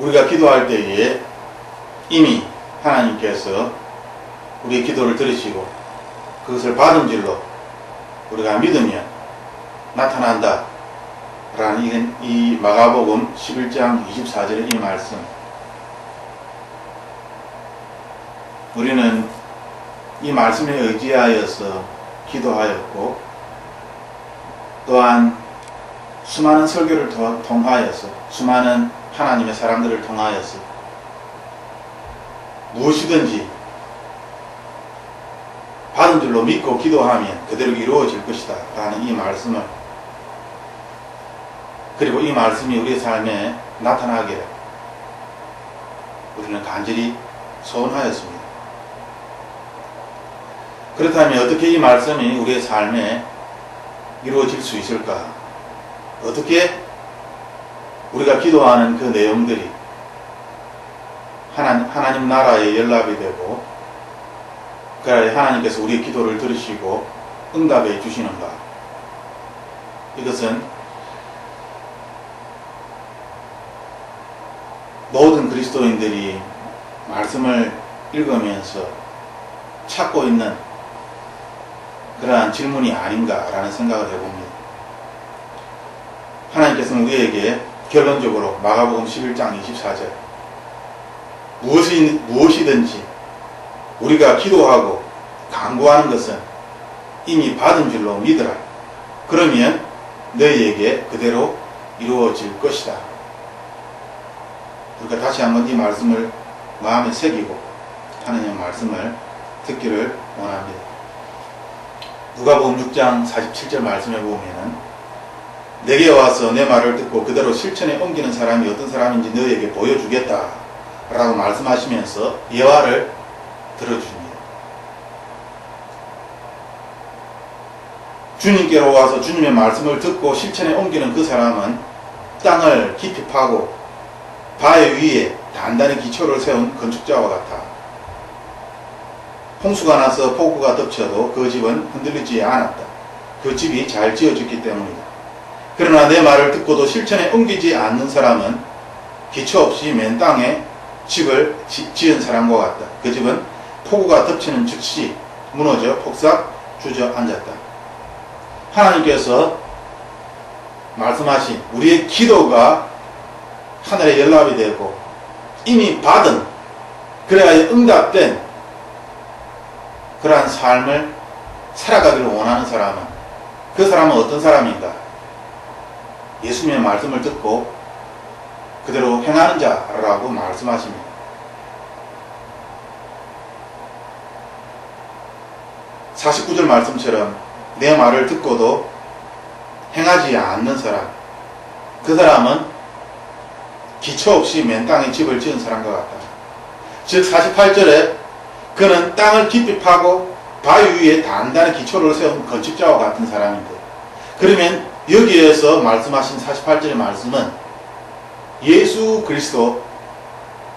우리가 기도할 때에 이미 하나님께서 우리의 기도를 들으시고 그것을 받은 줄로 우리가 믿으면 나타난다 라는 이 마가복음 11장 24절의 이 말씀, 우리는 이 말씀에 의지하여서 기도하였고 또한 수많은 설교를 통하여서 수많은 하나님의 사람들을 통하여서 무엇이든지 받은 줄로 믿고 기도하면 그대로 이루어질 것이다 라는 이 말씀을, 그리고 이 말씀이 우리의 삶에 나타나기를 우리는 간절히 소원하였습니다. 그렇다면 어떻게 이 말씀이 우리의 삶에 이루어질 수 있을까? 어떻게 우리가 기도하는 그 내용들이 하나님 나라에 연락이 되고 그래야 하나님께서 우리의 기도를 들으시고 응답해 주시는가? 이것은 모든 그리스도인들이 말씀을 읽으면서 찾고 있는 그러한 질문이 아닌가라는 생각을 해봅니다. 하나님께서는 우리에게 결론적으로 마가복음 11장 24절 무엇이든지 우리가 기도하고 간구하는 것은 이미 받은 줄로 믿으라. 그러면 너희에게 그대로 이루어질 것이다. 우리가 다시 한번 이 말씀을 마음에 새기고 하나님의 말씀을 듣기를 원합니다. 누가복음 6장 47절 말씀에 보면은 내게 와서 내 말을 듣고 그대로 실천에 옮기는 사람이 어떤 사람인지 너희에게 보여주겠다 라고 말씀하시면서 예화를 들어주십니다. 주님께로 와서 주님의 말씀을 듣고 실천에 옮기는 그 사람은 땅을 깊이 파고 바위 위에 단단히 기초를 세운 건축자와 같아. 홍수가 나서 폭우가 덮쳐도 그 집은 흔들리지 않았다. 그 집이 잘 지어졌기 때문이다. 그러나 내 말을 듣고도 실천에 옮기지 않는 사람은 기초 없이 맨 땅에 집을 지은 사람과 같다. 그 집은 폭우가 덮치는 즉시 무너져 폭삭 주저앉았다. 하나님께서 말씀하신 우리의 기도가 하늘에 연락이 되고 이미 받은, 그래야 응답된 그러한 삶을 살아가기를 원하는 사람은, 그 사람은 어떤 사람인가? 예수님의 말씀을 듣고 그대로 행하는 자라고 말씀하십니다. (49절) 말씀처럼 내 말을 듣고도 행하지 않는 사람, 그 사람은 기초 없이 맨 땅에 집을 지은 사람과 같다. 즉 48절에 그는 땅을 깊이 파고 바위 위에 단단한 기초를 세운 건축자와 같은 사람인데, 그러면 여기에서 말씀하신 48절의 말씀은 예수 그리스도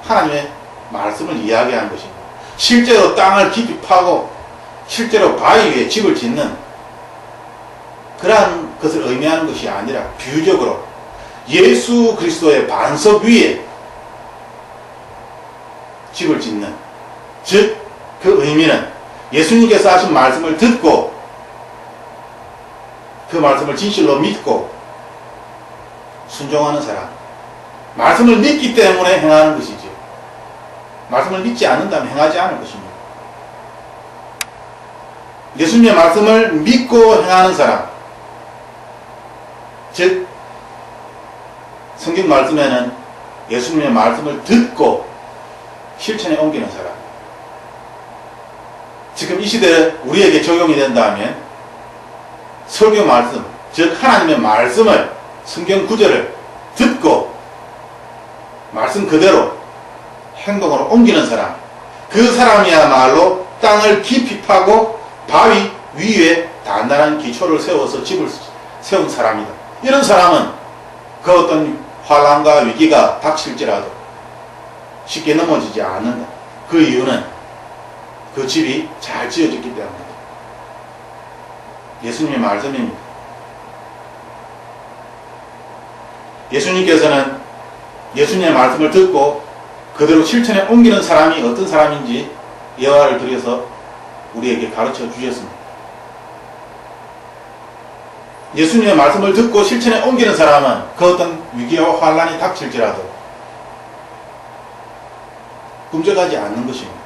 하나님의 말씀을 이야기하는 것입니다. 실제로 땅을 깊이 파고 실제로 바위 위에 집을 짓는 그러한 것을 의미하는 것이 아니라 비유적으로 예수 그리스도의 반석 위에 집을 짓는, 즉 그 의미는 예수님께서 하신 말씀을 듣고 그 말씀을 진실로 믿고 순종하는 사람, 말씀을 믿기 때문에 행하는 것이죠. 말씀을 믿지 않는다면 행하지 않을 것입니다. 예수님의 말씀을 믿고 행하는 사람, 즉 성경 말씀에는 예수님의 말씀을 듣고 실천에 옮기는 사람, 지금 이 시대에 우리에게 적용이 된다면 설교 말씀, 즉 하나님의 말씀을, 성경 구절을 듣고 말씀 그대로 행동으로 옮기는 사람, 그 사람이야말로 땅을 깊이 파고 바위 위에 단단한 기초를 세워서 집을 세운 사람이다. 이런 사람은 그 어떤 환난과 위기가 닥칠지라도 쉽게 넘어지지 않는다. 그 이유는 그 집이 잘 지어졌기 때문이다. 예수님의 말씀입니다. 예수님께서는 예수님의 말씀을 듣고 그대로 실천에 옮기는 사람이 어떤 사람인지 예화를 들여서 우리에게 가르쳐 주셨습니다. 예수님의 말씀을 듣고 실천에 옮기는 사람은 그 어떤 위기와 환란이 닥칠지라도 꿈쩍하지 않는 것입니다.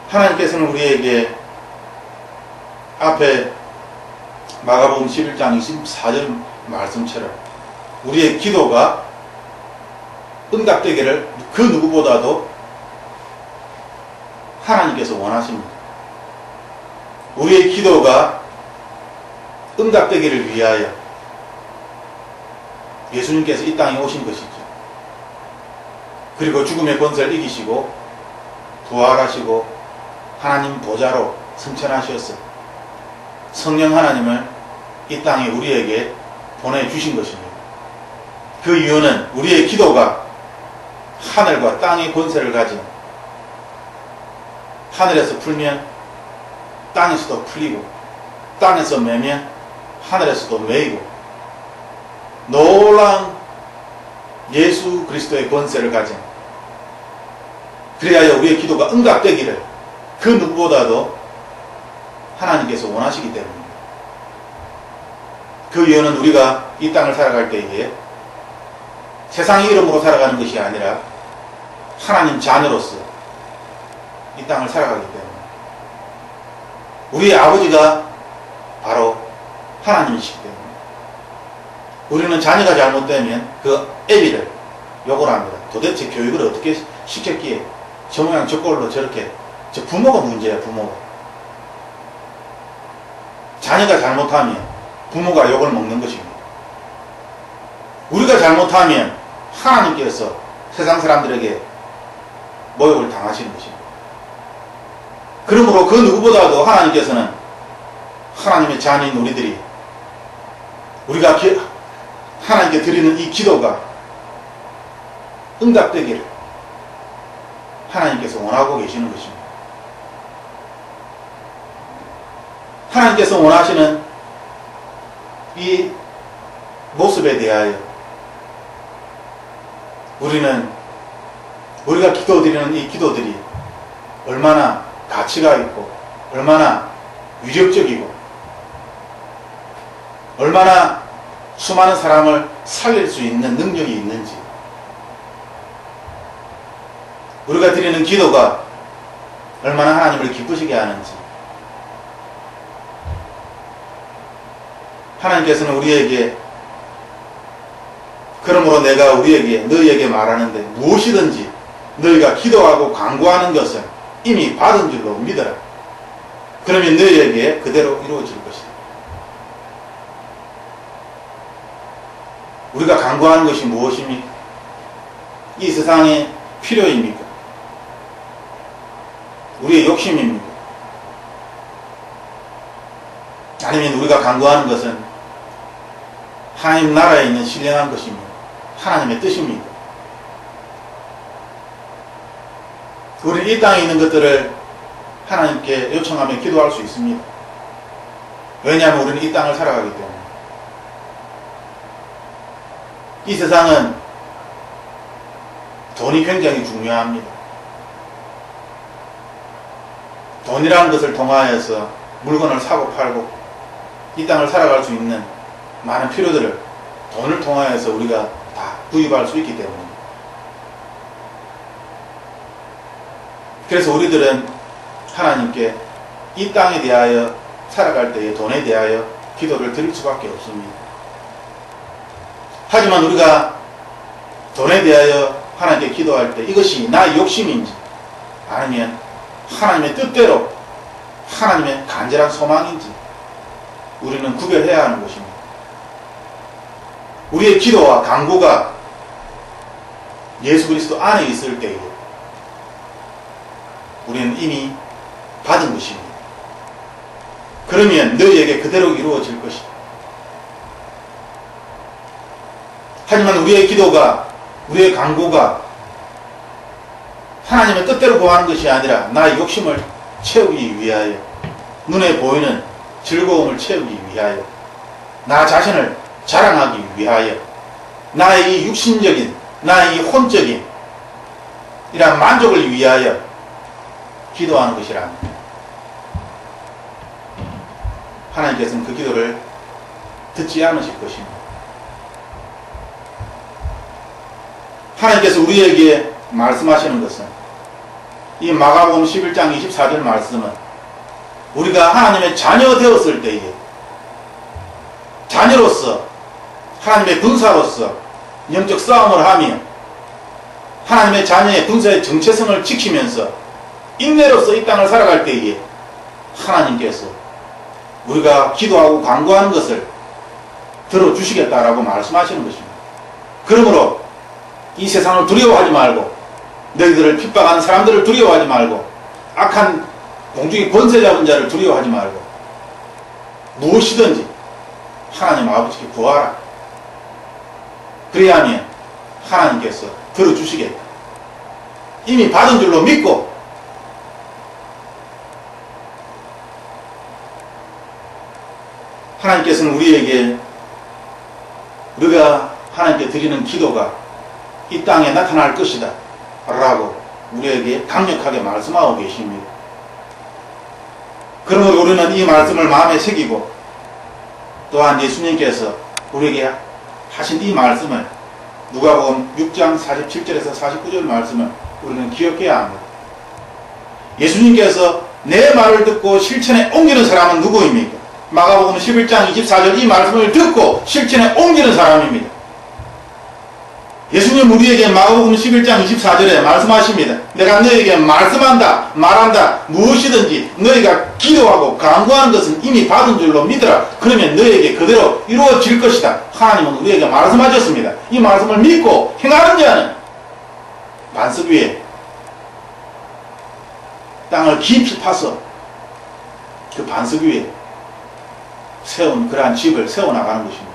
하나님께서는 우리에게 앞에 마가복음 11장 24절 말씀처럼 우리의 기도가 응답되기를 그 누구보다도 하나님께서 원하십니다. 우리의 기도가 응답되기를 위하여 예수님께서 이 땅에 오신 것이죠. 그리고 죽음의 권세를 이기시고 부활하시고 하나님 보좌로 승천하셨어 성령 하나님을 이 땅에 우리에게 보내주신 것입니다. 그 이유는 우리의 기도가 하늘과 땅의 권세를 가진, 하늘에서 풀면 땅에서도 풀리고 땅에서 매면 하늘에서도 매이고 놀라운 예수 그리스도의 권세를 가진, 그래야 우리의 기도가 응답되기를 그 누구보다도 하나님께서 원하시기 때문입니다. 그 이유는 우리가 이 땅을 살아갈 때에 세상의 이름으로 살아가는 것이 아니라 하나님 자녀로서 이 땅을 살아가기 때문에 우리의 아버지가 바로 하나님이시기 때문에 우리는 자녀가 잘못되면 그 애비를 욕을 합니다. 도대체 교육을 어떻게 시켰기에 저 모양 저 꼴로 저렇게, 저 부모가 문제야. 부모가 자녀가 잘못하면 부모가 욕을 먹는 것입니다. 우리가 잘못하면 하나님께서 세상 사람들에게 모욕을 당하시는 것입니다. 그러므로 그 누구보다도 하나님께서는 하나님의 자녀인 우리들이 우리가 하나님께 드리는 이 기도가 응답되기를 하나님께서 원하고 계시는 것입니다. 하나님께서 원하시는 이 모습에 대하여 우리가 기도드리는 이 기도들이 얼마나 가치가 있고 얼마나 위력적이고 얼마나 수많은 사람을 살릴 수 있는 능력이 있는지, 우리가 드리는 기도가 얼마나 하나님을 기쁘시게 하는지, 하나님께서는 우리에게 그러므로 내가 너희에게 말하는데 무엇이든지 너희가 기도하고 간구하는 것은 이미 받은 줄로 믿어라. 그러면 너희에게 그대로 이루어질 것이다. 우리가 간구하는 것이 무엇입니까? 이 세상의 필요입니까? 우리의 욕심입니까? 아니면 우리가 간구하는 것은 하나님 나라에 있는 신령한 것입니까? 하나님의 뜻입니까? 우리는 이 땅에 있는 것들을 하나님께 요청하며 기도할 수 있습니다. 왜냐하면 우리는 이 땅을 살아가기 때문에. 이 세상은 돈이 굉장히 중요합니다. 돈이라는 것을 통하여서 물건을 사고 팔고 이 땅을 살아갈 수 있는 많은 필요들을 돈을 통하여서 우리가 다 구입할 수 있기 때문입니다. 그래서 우리들은 하나님께 이 땅에 대하여 살아갈 때에 돈에 대하여 기도를 드릴 수밖에 없습니다. 하지만 우리가 돈에 대하여 하나님께 기도할 때 이것이 나의 욕심인지 아니면 하나님의 뜻대로 하나님의 간절한 소망인지 우리는 구별해야 하는 것입니다. 우리의 기도와 간구가 예수 그리스도 안에 있을 때에 우리는 이미 받은 것입니다. 그러면 너희에게 그대로 이루어질 것이다. 하지만 우리의 기도가, 우리의 간구가 하나님의 뜻대로 구하는 것이 아니라 나의 욕심을 채우기 위하여, 눈에 보이는 즐거움을 채우기 위하여, 나 자신을 자랑하기 위하여 나의 이 육신적인, 나의 이 혼적인 이러한 만족을 위하여 기도하는 것이라. 하나님께서는 그 기도를 듣지 않으실 것입니다. 하나님께서 우리에게 말씀하시는 것은 이 마가복음 11장 24절 말씀은 우리가 하나님의 자녀 되었을 때에 자녀로서 하나님의 군사로서 영적 싸움을 하며 하나님의 자녀의 군사의 정체성을 지키면서 인내로서 이 땅을 살아갈 때에 하나님께서 우리가 기도하고 간구하는 것을 들어주시겠다라고 말씀하시는 것입니다. 그러므로 이 세상을 두려워하지 말고 너희들을 핍박하는 사람들을 두려워하지 말고 악한 공중의 권세 잡은 자를 두려워하지 말고 무엇이든지 하나님 아버지께 구하라. 그래야 하면 하나님께서 들어주시겠다. 이미 받은 줄로 믿고 하나님께서는 우리에게 우리가 하나님께 드리는 기도가 이 땅에 나타날 것이다 라고 우리에게 강력하게 말씀하고 계십니다. 그러므로 우리는 이 말씀을 마음에 새기고 또한 예수님께서 우리에게 하신 이 말씀을 누가복음 6장 47절에서 49절 말씀을 우리는 기억해야 합니다. 예수님께서 내 말을 듣고 실천에 옮기는 사람은 누구입니까? 마가복음 11장 24절 이 말씀을 듣고 실천에 옮기는 사람입니다. 예수님 우리에게 마가복음 11장 24절에 말씀하십니다. 내가 너에게 말씀한다, 말한다, 무엇이든지 너희가 기도하고 간구하는 것은 이미 받은 줄로 믿으라. 그러면 너에게 그대로 이루어질 것이다. 하나님은 우리에게 말씀하셨습니다. 이 말씀을 믿고 행하는 자는 반석 위에 땅을 깊이 파서 그 반석 위에 세운 그러한 집을 세워나가는 것입니다.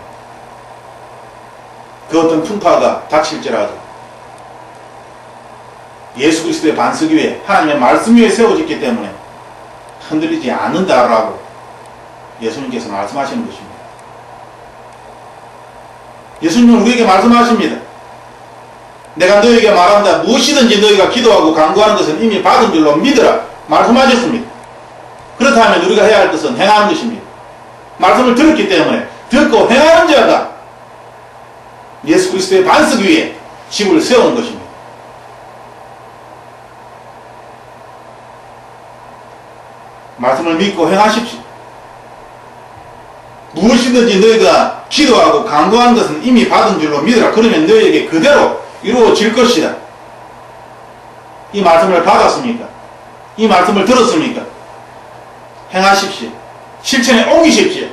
그 어떤 풍파가 닥칠지라도 예수 그리스도의 반석 위에 하나님의 말씀 위에 세워졌기 때문에 흔들리지 않는다라고 예수님께서 말씀하시는 것입니다. 예수님은 우리에게 말씀하십니다. 내가 너에게 말한다. 무엇이든지 너희가 기도하고 간구하는 것은 이미 받은 줄로 믿으라. 말씀하셨습니다. 그렇다면 우리가 해야 할 것은 행하는 것입니다. 말씀을 들었기 때문에 듣고 행하는 자가 예수 그리스도의 반석 위에 집을 세우는 것입니다. 말씀을 믿고 행하십시오. 무엇이든지 너희가 기도하고 간구하는 것은 이미 받은 줄로 믿으라. 그러면 너희에게 그대로 이루어질 것이다. 이 말씀을 받았습니까? 이 말씀을 들었습니까? 행하십시오. 실천에 옮기십시오.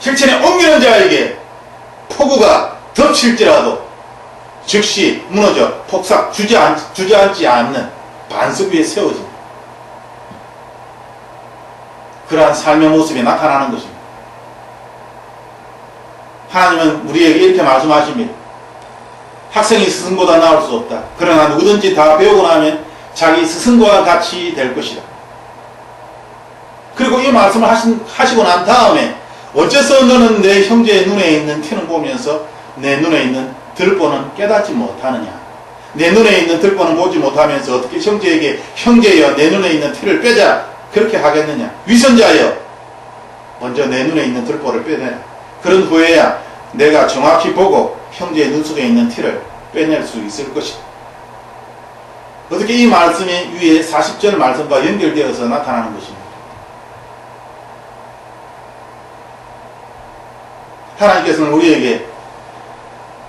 실천에 옮기는 자에게 폭우가 덮칠지라도 즉시 무너져 폭삭 주저앉지 않는 반석 위에 세워집니다. 그러한 삶의 모습이 나타나는 것입니다. 하나님은 우리에게 이렇게 말씀하십니다. 학생이 스승보다 나을 수 없다. 그러나 누구든지 다 배우고 나면 자기 스승과 같이 될 것이다. 그리고 이 말씀을 하시고 난 다음에 어째서 너는 내 형제의 눈에 있는 티는 보면서 내 눈에 있는 들보는 깨닫지 못하느냐. 내 눈에 있는 들보는 보지 못하면서 어떻게 형제에게 형제여 내 눈에 있는 티를 빼자 그렇게 하겠느냐. 위선자여 먼저 내 눈에 있는 들보를 빼내라. 그런 후에야 내가 정확히 보고 형제의 눈 속에 있는 티를 빼낼 수 있을 것이다. 어떻게 이 말씀이 위에 40절 말씀과 연결되어서 나타나는 것입니다. 하나님께서는 우리에게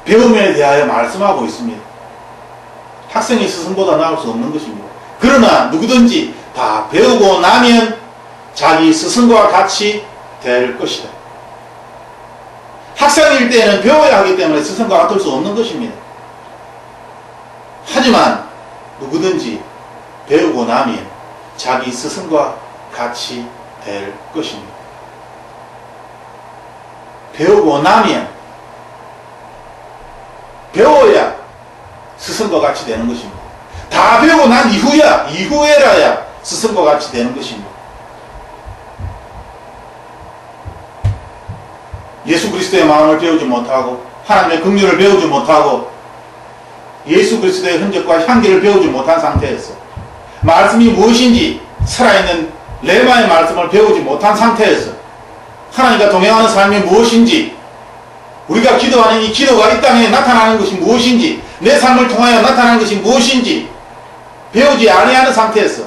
배움에 대하여 말씀하고 있습니다. 학생이 스승보다 나을 수 없는 것입니다. 그러나 누구든지 다 배우고 나면 자기 스승과 같이 될 것이다. 학생일 때는 배워야 하기 때문에 스승과 같을 수 없는 것입니다. 하지만 누구든지 배우고 나면 자기 스승과 같이 될 것입니다. 배우고 나면 배워야 스승과 같이 되는 것입니다. 다 배우고 난 이후에라야 스승과 같이 되는 것입니다. 예수 그리스도의 마음을 배우지 못하고 하나님의 긍휼을 배우지 못하고 예수 그리스도의 흔적과 향기를 배우지 못한 상태에서 말씀이 무엇인지 살아있는 레마의 말씀을 배우지 못한 상태에서 하나님과 동행하는 삶이 무엇인지 우리가 기도하는 이 기도가 이 땅에 나타나는 것이 무엇인지 내 삶을 통하여 나타나는 것이 무엇인지 배우지 아니하는 상태에서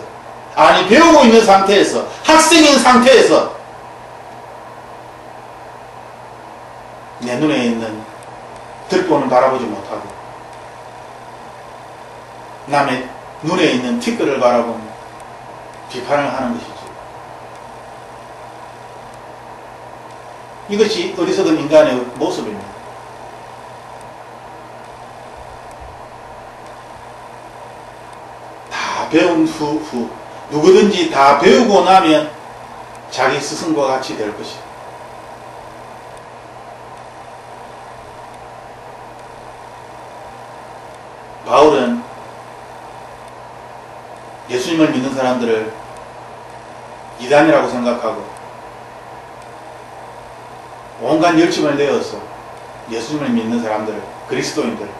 아니 배우고 있는 상태에서 학생인 상태에서 내 눈에 있는 들보는 바라보지 못하고 남의 눈에 있는 티끌을 바라보며 비판을 하는 것이지. 이것이 어리석은 인간의 모습입니다. 다 배운 후 누구든지 다 배우고 나면 자기 스승과 같이 될 것이다. 바울은 예수님을 믿는 사람들을 이단이라고 생각하고 온갖 열심을 내어서 예수님을 믿는 사람들을 그리스도인들을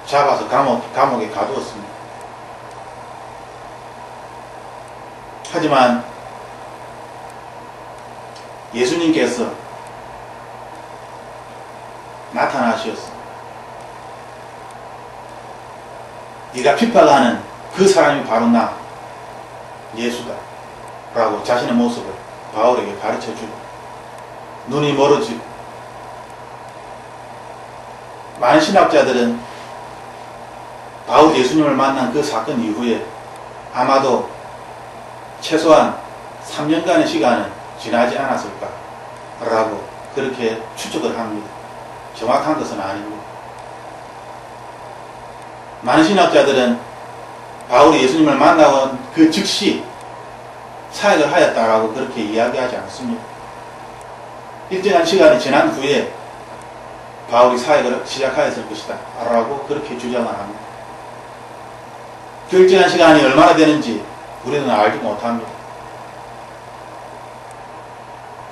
잡아서 감옥에 가두었습니다. 하지만 예수님께서 나타나셨습니다. 네가 핍박하는 그 사람이 바로 나 예수다 라고 자신의 모습을 바울에게 가르쳐주고 눈이 멀어지고 많은 신학자들은 바울 예수님을 만난 그 사건 이후에 아마도 최소한 3년간의 시간은 지나지 않았을까 라고 그렇게 추측을 합니다. 정확한 것은 아닙니다. 많은 신학자들은 바울이 예수님을 만나고 그 즉시 사역을 하였다라고 그렇게 이야기하지 않습니다. 일정한 시간이 지난 후에 바울이 사역을 시작하였을 것이다 라고 그렇게 주장을 합니다. 그 일정한 시간이 얼마나 되는지 우리는 알지 못합니다.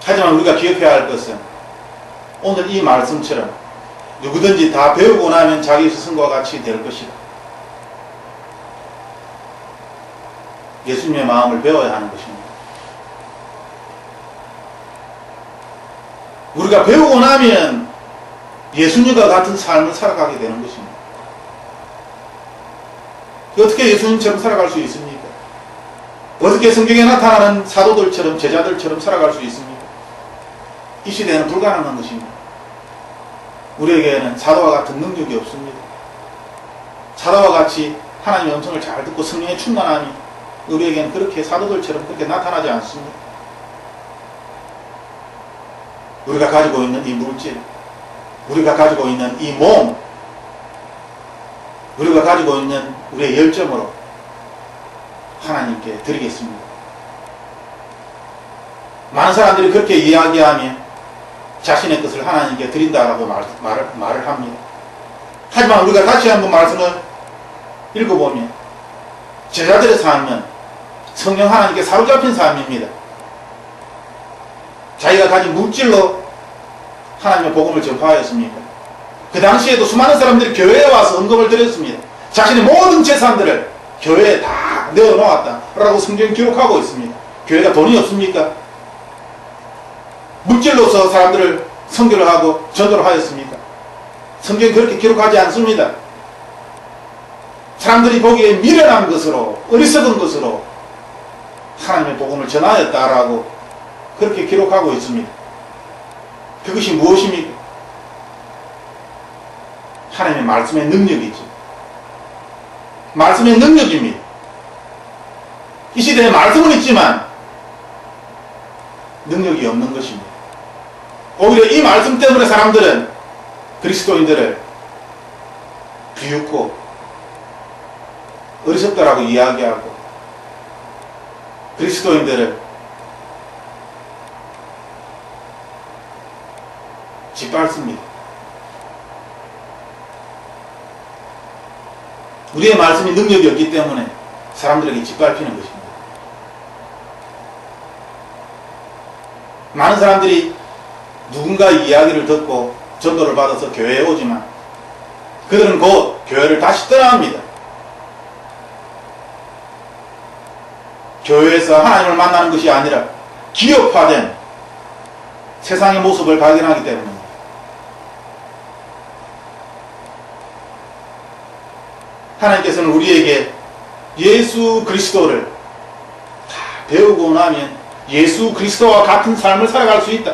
하지만 우리가 기억해야 할 것은 오늘 이 말씀처럼 누구든지 다 배우고 나면 자기 스승과 같이 될 것이다. 예수님의 마음을 배워야 하는 것입니다. 우리가 배우고 나면 예수님과 같은 삶을 살아가게 되는 것입니다. 어떻게 예수님처럼 살아갈 수 있습니까? 어떻게 성경에 나타나는 사도들처럼 제자들처럼 살아갈 수 있습니까? 이 시대에는 불가능한 것입니다. 우리에게는 사도와 같은 능력이 없습니다. 사도와 같이 하나님의 음성을 잘 듣고 성령의 충만함이 우리에게는 그렇게 사도들처럼 그렇게 나타나지 않습니다. 우리가 가지고 있는 이 물질, 우리가 가지고 있는 이 몸, 우리가 가지고 있는 우리의 열정으로 하나님께 드리겠습니다. 많은 사람들이 그렇게 이야기하며 자신의 것을 하나님께 드린다라고 말을 합니다. 하지만 우리가 다시 한번 말씀을 읽어보면 제자들의 삶은 성령 하나님께 사로잡힌 삶입니다. 자기가 가진 물질로 하나님의 복음을 전파하였습니다. 그 당시에도 수많은 사람들이 교회에 와서 헌금을 드렸습니다. 자신의 모든 재산들을 교회에 다 내어놓았다라고 성경이 기록하고 있습니다. 교회가 돈이 없습니까? 물질로서 사람들을 선교를 하고 전도를 하였습니까? 성경이 그렇게 기록하지 않습니다. 사람들이 보기에 미련한 것으로 어리석은 것으로 하나님의 복음을 전하였다라고 그렇게 기록하고 있습니다. 그것이 무엇입니까? 하나님의 말씀의 능력이죠. 말씀의 능력입니다. 이 시대에 말씀은 있지만 능력이 없는 것입니다. 오히려 이 말씀 때문에 사람들은 그리스도인들을 비웃고 어리석다라고 이야기하고 그리스도인들을 짓밟습니다. 우리의 말씀이 능력이 없기 때문에 사람들에게 짓밟히는 것입니다. 많은 사람들이 누군가 이야기를 듣고 전도를 받아서 교회에 오지만 그들은 곧 교회를 다시 떠납니다. 교회에서 하나님을 만나는 것이 아니라 기업화된 세상의 모습을 발견하기 때문입니다. 하나님께서는 우리에게 예수 그리스도를 다 배우고 나면 예수 그리스도와 같은 삶을 살아갈 수 있다.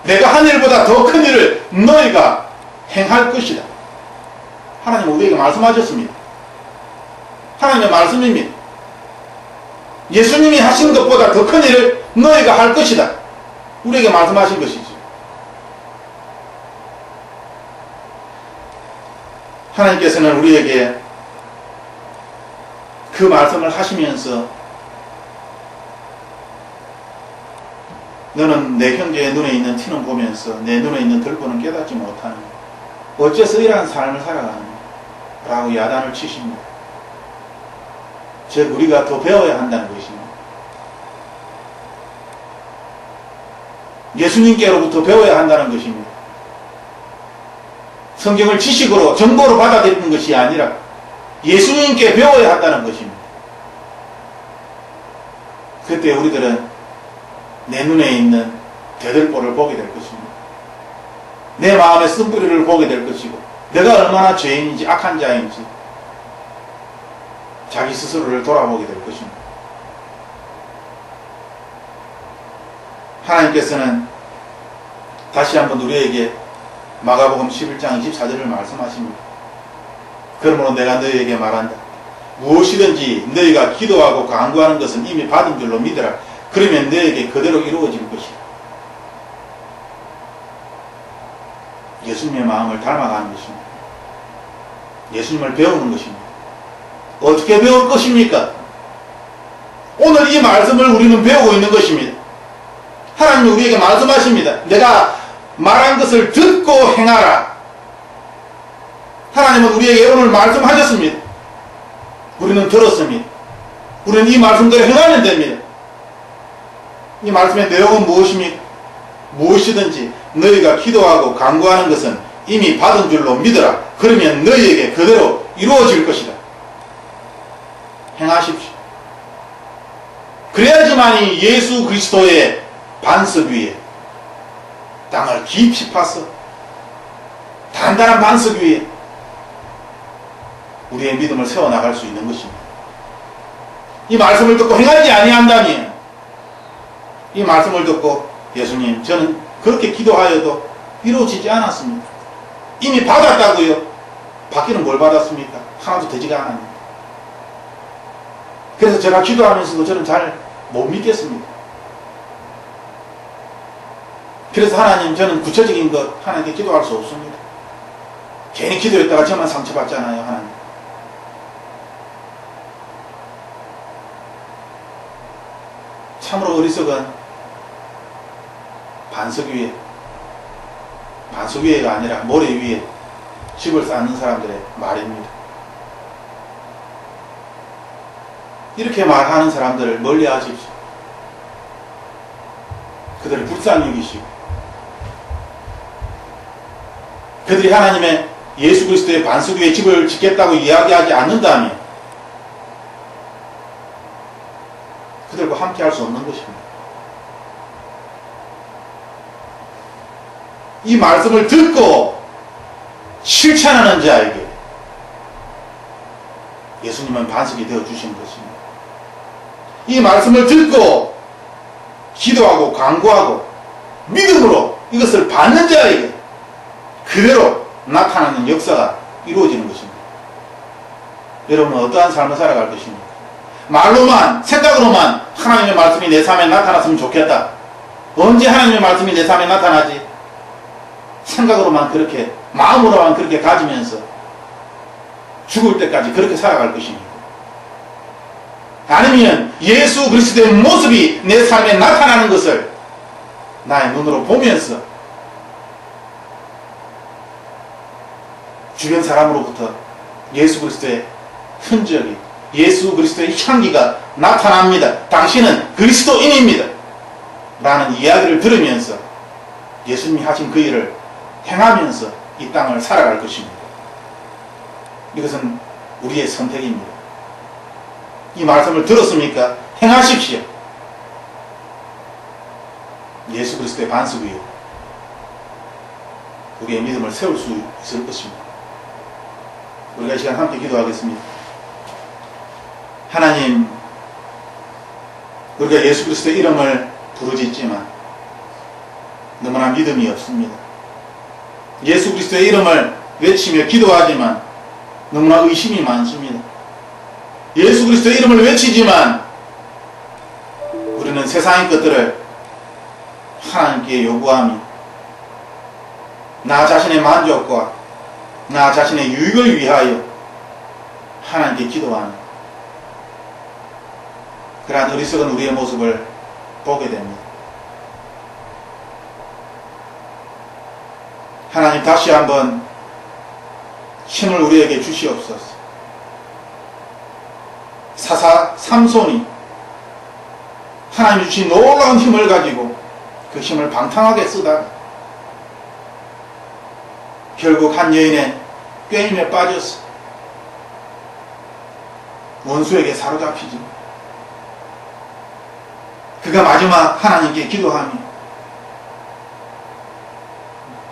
내가 한 일보다 더 큰 일을 너희가 행할 것이다. 하나님 우리에게 말씀하셨습니다. 하나님의 말씀입니다. 예수님이 하신 것보다 더 큰 일을 너희가 할 것이다. 우리에게 말씀하신 것이죠. 하나님께서는 우리에게 그 말씀을 하시면서 너는 내 형제의 눈에 있는 티는 보면서 내 눈에 있는 들보는 깨닫지 못하는 어째서 이러한 삶을 살아가느냐 라고 야단을 치십니다. 즉 우리가 더 배워야 한다는 것입니다. 예수님께로부터 배워야 한다는 것입니다. 성경을 지식으로 정보로 받아들이는 것이 아니라 예수님께 배워야 한다는 것입니다. 그때 우리들은 내 눈에 있는 대들보를 보게 될 것입니다. 내 마음의 쓴뿌리를 보게 될 것이고 내가 얼마나 죄인인지 악한 자인지 자기 스스로를 돌아보게 될 것입니다. 하나님께서는 다시 한번 우리에게 마가복음 11장 24절을 말씀하십니다. 그러므로 내가 너희에게 말한다. 무엇이든지 너희가 기도하고 간구하는 것은 이미 받은 줄로 믿으라. 그러면 너희에게 그대로 이루어질 것이다. 예수님의 마음을 닮아가는 것입니다. 예수님을 배우는 것입니다. 어떻게 배울 것입니까? 오늘 이 말씀을 우리는 배우고 있는 것입니다. 하나님이 우리에게 말씀하십니다. 내가 말한 것을 듣고 행하라. 하나님은 우리에게 오늘 말씀하셨습니다. 우리는 들었습니다. 우리는 이 말씀대로 행하면 됩니다. 이 말씀의 내용은 무엇입니까? 무엇이든지 너희가 기도하고 간구하는 것은 이미 받은 줄로 믿어라. 그러면 너희에게 그대로 이루어질 것이다. 행하십시오. 그래야지만이 예수 그리스도의 반석 위에 땅을 깊이 파서 단단한 반석 위에 우리의 믿음을 세워나갈 수 있는 것입니다. 이 말씀을 듣고 행하지 아니한다면 이 말씀을 듣고 예수님 저는 그렇게 기도하여도 이루어지지 않았습니다. 이미 받았다고요. 받기는 뭘 받았습니까? 하나도 되지가 않았는데. 그래서 제가 기도하면서도 저는 잘 못 믿겠습니다. 그래서 하나님 저는 구체적인 것 하나님께 기도할 수 없습니다. 괜히 기도했다가 저만 상처받잖아요. 하나님. 참으로 어리석은 반석 위에가 아니라 모래 위에 집을 쌓는 사람들의 말입니다. 이렇게 말하는 사람들을 멀리 하십시오. 그들을 불쌍히 여기시고 그들이 하나님의 예수 그리스도의 반석 위에 집을 짓겠다고 이야기하지 않는다면 그들과 함께 할 수 없는 것입니다. 이 말씀을 듣고 실천하는 자에게 예수님은 반석이 되어 주신 것입니다. 이 말씀을 듣고 기도하고 간구하고 믿음으로 이것을 받는 자에게 그대로 나타나는 역사가 이루어지는 것입니다. 여러분은 어떠한 삶을 살아갈 것입니까? 말로만 생각으로만 하나님의 말씀이 내 삶에 나타났으면 좋겠다. 언제 하나님의 말씀이 내 삶에 나타나지? 생각으로만 그렇게 마음으로만 그렇게 가지면서 죽을 때까지 그렇게 살아갈 것입니다. 아니면 예수 그리스도의 모습이 내 삶에 나타나는 것을 나의 눈으로 보면서 주변 사람으로부터 예수 그리스도의 흔적이 예수 그리스도의 향기가 나타납니다. 당신은 그리스도인입니다. 라는 이야기를 들으면서 예수님이 하신 그 일을 행하면서 이 땅을 살아갈 것입니다. 이것은 우리의 선택입니다. 이 말씀을 들었습니까? 행하십시오. 예수 그리스도의 반석 위에 우리의 믿음을 세울 수 있을 것입니다. 우리가 이 시간 함께 기도하겠습니다. 하나님, 우리가 예수 그리스도의 이름을 부르짖지만 너무나 믿음이 없습니다. 예수 그리스도의 이름을 외치며 기도하지만 너무나 의심이 많습니다. 예수 그리스도의 이름을 외치지만 우리는 세상의 것들을 하나님께 요구하며 나 자신의 만족과 나 자신의 유익을 위하여 하나님께 기도하는 그러한 어리석은 우리의 모습을 보게 됩니다. 하나님, 다시 한번 힘을 우리에게 주시옵소서. 사사 삼손이 하나님이 주신 놀라운 힘을 가지고 그 힘을 방탕하게 쓰다가 결국 한 여인의 꾀임에 빠져서 원수에게 사로잡히지. 그가 마지막 하나님께 기도하며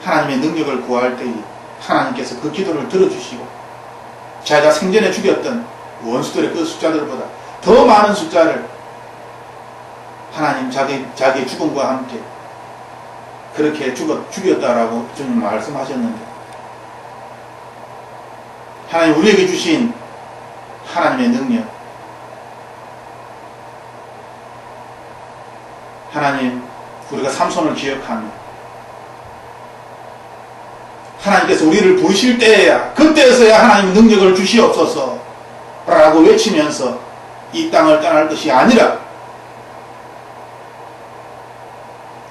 하나님의 능력을 구할 때에 하나님께서 그 기도를 들어주시고 자기가 생전에 죽였던 원수들의 그 숫자들보다 더 많은 숫자를 하나님 자기의 죽음과 함께 그렇게 죽였다라고 주님 말씀하셨는데, 하나님 우리에게 주신 하나님의 능력, 하나님 우리가 삼손을 기억하며 하나님께서 우리를 부르실 때에야 그때에서야 하나님 능력을 주시옵소서 라고 외치면서 이 땅을 떠날 것이 아니라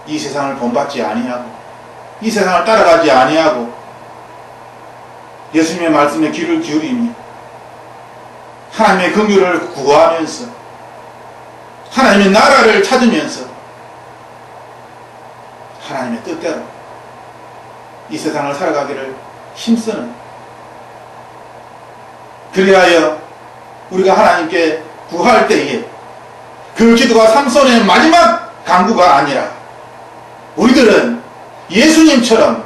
이 세상을 본받지 아니하고 이 세상을 따라가지 아니하고 예수님의 말씀에 귀를 기울이며 하나님의 긍휼을 구하면서 하나님의 나라를 찾으면서 하나님의 뜻대로 이 세상을 살아가기를 힘쓰는, 그리하여 우리가 하나님께 구할 때에 그 기도가 삼손의 마지막 간구가 아니라 우리들은 예수님처럼,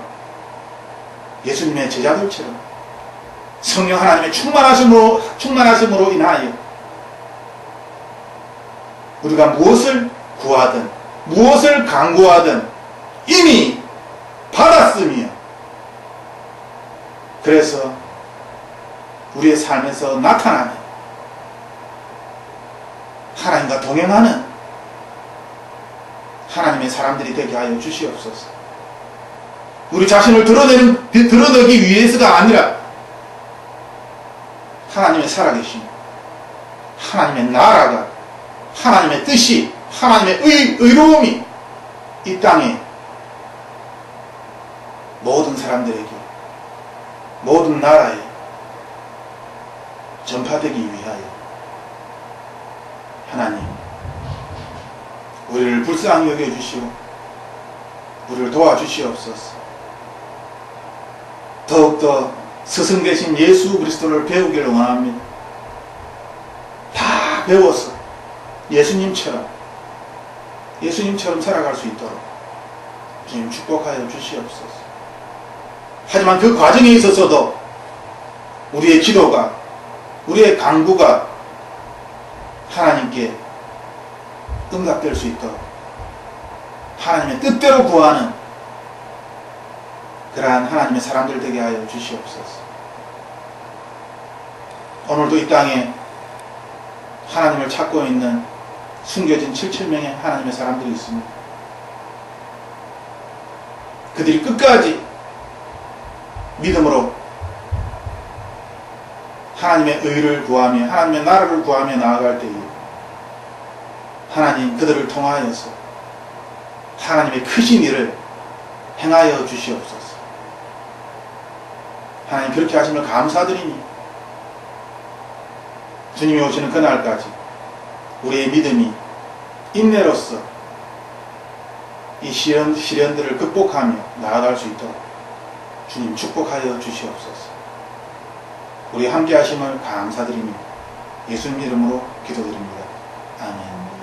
예수님의 제자들처럼 성령 하나님의 충만하심으로 인하여 우리가 무엇을 구하든 무엇을 간구하든 이미 받았으며, 그래서 우리의 삶에서 나타나는 하나님과 동행하는 하나님의 사람들이 되게 하여 주시옵소서. 우리 자신을 드러내기 위해서가 아니라 하나님의 살아계심, 하나님의 나라가, 하나님의 뜻이, 하나님의 의로움이 이 땅에 모든 사람들에게, 모든 나라에 전파되기 위하여 하나님 우리를 불쌍히 여겨주시고 우리를 도와주시옵소서. 더욱더 스승 되신 예수 그리스도를 배우기를 원합니다. 다 배워서 예수님처럼 살아갈 수 있도록 주님 축복하여 주시옵소서. 하지만 그 과정에 있어서도 우리의 기도가, 우리의 간구가 하나님께 응답될 수 있도록 하나님의 뜻대로 구하는 그러한 하나님의 사람들 되게 하여 주시옵소서. 오늘도 이 땅에 하나님을 찾고 있는 숨겨진 7,000명의 하나님의 사람들이 있습니다. 그들이 끝까지 믿음으로 하나님의 의를 구하며 하나님의 나라를 구하며 나아갈 때에 하나님 그들을 통하여서 하나님의 크신 일을 행하여 주시옵소서. 하나님 그렇게 하심을 감사드리니 주님이 오시는 그날까지 우리의 믿음이 인내로서 이 시련들을 극복하며 나아갈 수 있도록 주님 축복하여 주시옵소서. 우리 함께 하심을 감사드리며 예수님 이름으로 기도드립니다. 아멘.